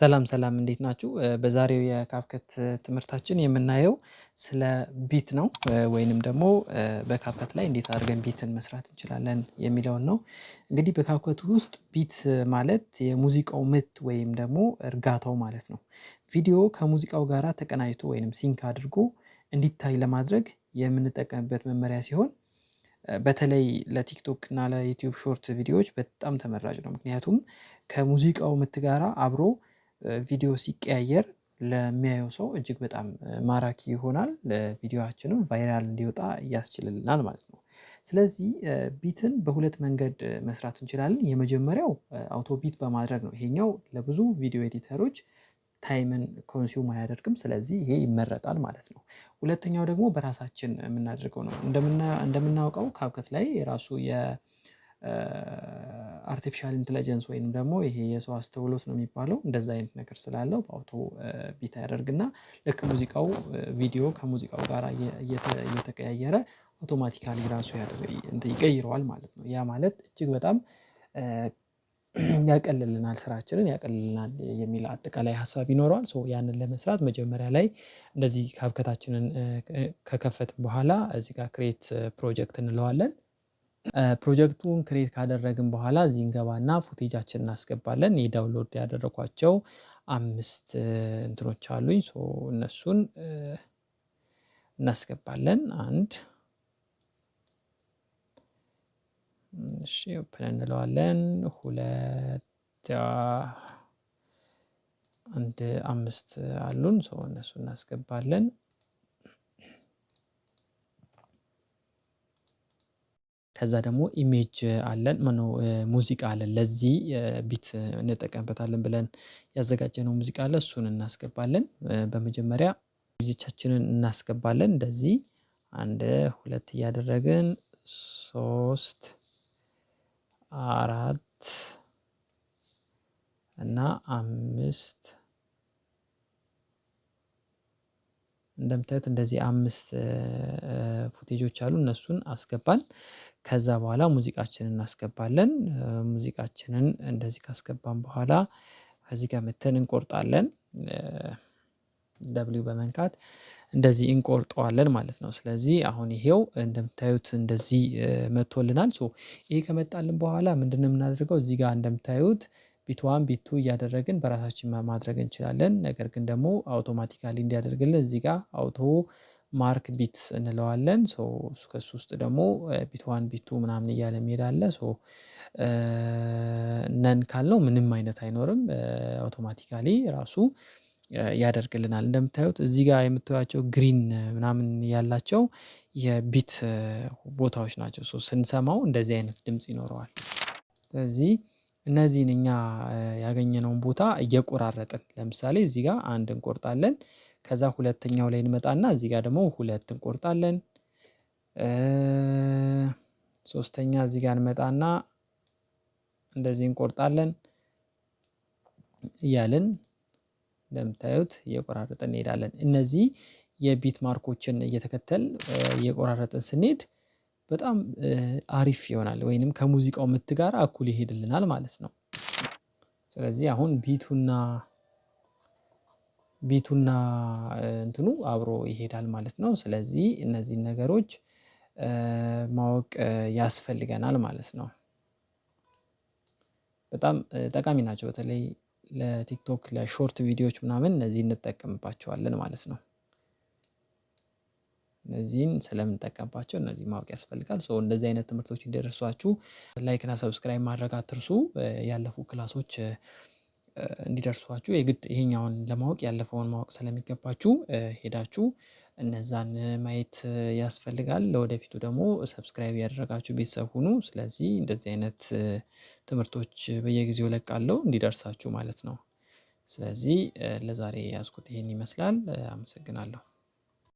ሰላም ሰላም እንዴት ናችሁ? በዛሬው የካፕከት ትምህርታችን የምናየው ስለ ቢት ነው ወይንም ደግሞ በካፕከት ላይ እንዴት አድርገን ቢትን መስራት እንችላለን የሚለውን ነው። እንግዲህ በካፕከት ውስጥ ቢት ማለት የሙዚቃው ምት ወይም ደግሞ እርጋታው ማለት ነው። ቪዲዮ ከሙዚቃው ጋራ ተቀናጅቶ ወይንም ሲንክ አድርጎ እንዲታይ ለማድረግ የምንጠቀምበት መመሪያ ሲሆን በተለይ ለቲክቶክ እና ለዩቲዩብ ሾርት ቪዲዮዎች በጣም ተመራጭ ነው። ምክንያቱም ከሙዚቃው ምት ጋራ አብሮ ቪዲዮ ሲቀያየር ለሚያየው ሰው እጅግ በጣም ማራኪ ይሆናል ለቪዲዮአችንም ቫይራል እንዲወጣ ያስችልልናል ማለት ነው። ስለዚህ ቢትን በሁለት መንገድ መስራት እንችላለን የመጀመሪያው አውቶ ቢት በማድረግ ነው። ይሄኛው ለብዙ ቪዲዮ ኤዲተሮች ታይምን ኮንሱም አያደርግም ስለዚህ ይሄ ይመረጣል ማለት ነው። ሁለተኛው ደግሞ በራሳችን የምናደርገው ነው። እንደምናውቀው ካፕከት ላይ የራሱ የአርቲፊሻል ኢንተለጀንስ ወይንም ደግሞ ይሄ የሰው አስተውሎት ነው የሚባለው እንደዛ አይነት ነገር ስላለው በአውቶ ቢት ያደርግና ልክ ሙዚቃው ቪዲዮ ከሙዚቃው ጋር እየተቀያየረ አውቶማቲካሊ ራሱ ይቀይረዋል ማለት ነው። ያ ማለት እጅግ በጣም ያቀልልናል ስራችንን ያቀልልናል የሚል አጠቃላይ ሀሳብ ይኖረዋል። ሶ ያንን ለመስራት መጀመሪያ ላይ እንደዚህ ካፕከታችንን ከከፈትን በኋላ እዚህ ጋር ክሬት ፕሮጀክት እንለዋለን። ፕሮጀክቱን ክሬት ካደረግን በኋላ እዚህ እንገባና ፉቴጃችንን እናስገባለን የዳውንሎድ ያደረኳቸው 5 እንትኖች አሉኝ ሶ እነሱን እናስገባለን። እሺ ኦፕን እንለዋለን 5 አሉን ሶ እነሱን እናስገባለን። ከዛ ደግሞ ኢሜጅ አለን ማነው ሙዚቃ አለን ለዚህ ቢት እንጠቀምበታለን ብለን ያዘጋጀነው ሙዚቃ አለ እሱን እናስገባለን። በመጀመሪያ ልጆቻችንን እናስገባለን እንደዚህ 2 እያደረግን 3 4 እና 5 እንደምታዩት እንደዚህ 5 ፉቴጆች አሉ እነሱን አስገባን። ከዛ በኋላ ሙዚቃችንን እናስገባለን ሙዚቃችንን እንደዚህ ካስገባን በኋላ ከዚህ ጋር መተን እንቆርጣለን ደብሊው በመንካት እንደዚህ እንቆርጠዋለን ማለት ነው። ስለዚህ አሁን ይሄው እንደምታዩት እንደዚህ መጥቶልናል ሶ ይሄ ከመጣልን በኋላ ምንድነው የምናደርገው? እዚህ ጋር እንደምታዩት ቢት 1 ቢት 2 እያደረግን በራሳችን ማድረግ እንችላለን። ነገር ግን ደግሞ አውቶማቲካሊ እንዲያደርግልን እዚህ ጋር አውቶ ማርክ ቢት እንለዋለን ሶ ከእሱ ውስጥ ደግሞ ቢት 1 ቢት 2 ምናምን እያለ የሚሄድ አለ ሶ ነን ካልነው ምንም አይነት አይኖርም አውቶማቲካሊ ራሱ ያደርግልናል። እንደምታዩት እዚህ ጋር የምታዩዋቸው ግሪን ምናምን ያላቸው የቢት ቦታዎች ናቸው ሶ ስንሰማው እንደዚህ አይነት ድምጽ ይኖረዋል። ስለዚህ እነዚህን እኛ ያገኘነውን ቦታ እየቆራረጥን ለምሳሌ እዚህ ጋር 1 እንቆርጣለን ከዛ ሁለተኛው ላይ እንመጣና እዚህ ጋር ደግሞ 2 እንቆርጣለን። ሶስተኛ እዚህ ጋር እንመጣና እንደዚህ እንቆርጣለን እያልን እንደምታዩት እየቆራረጥን እንሄዳለን። እነዚህ የቢት ማርኮችን እየተከተልን እየቆራረጥን ስንሄድ በጣም አሪፍ ይሆናል ወይንም ከሙዚቃው ምት ጋር እኩል ይሄድልናል ማለት ነው። ስለዚህ አሁን ቢቱና እንትኑ አብሮ ይሄዳል ማለት ነው። ስለዚህ እነዚህን ነገሮች ማወቅ ያስፈልገናል ማለት ነው። በጣም ጠቃሚ ናቸው በተለይ ለቲክቶክ ለሾርት ቪዲዮዎች ምናምን እነዚህን እንጠቀምባቸዋለን ማለት ነው። እነዚህን ስለምንጠቀምባቸው እነዚህን ማወቅ ያስፈልጋል ሶ እንደዚህ አይነት ትምህርቶች እንዲደርሷችሁ ላይክ እና ሰብስክራይብ ማድረግ አትርሱ። ያለፉ ክላሶች እንዲደርሷችሁ የግድ ይሄኛውን ለማወቅ ያለፈውን ማወቅ ስለሚገባችሁ ሄዳችሁ እነዛን ማየት ያስፈልጋል። ለወደፊቱ ደግሞ ሰብስክራይብ ያደረጋችሁ ቤተሰብ ሁኑ። ስለዚህ እንደዚህ አይነት ትምህርቶች በየጊዜው እለቃለሁ እንዲደርሳችሁ ማለት ነው። ስለዚህ ለዛሬ የያዝኩት ይሄን ይመስላል አመሰግናለሁ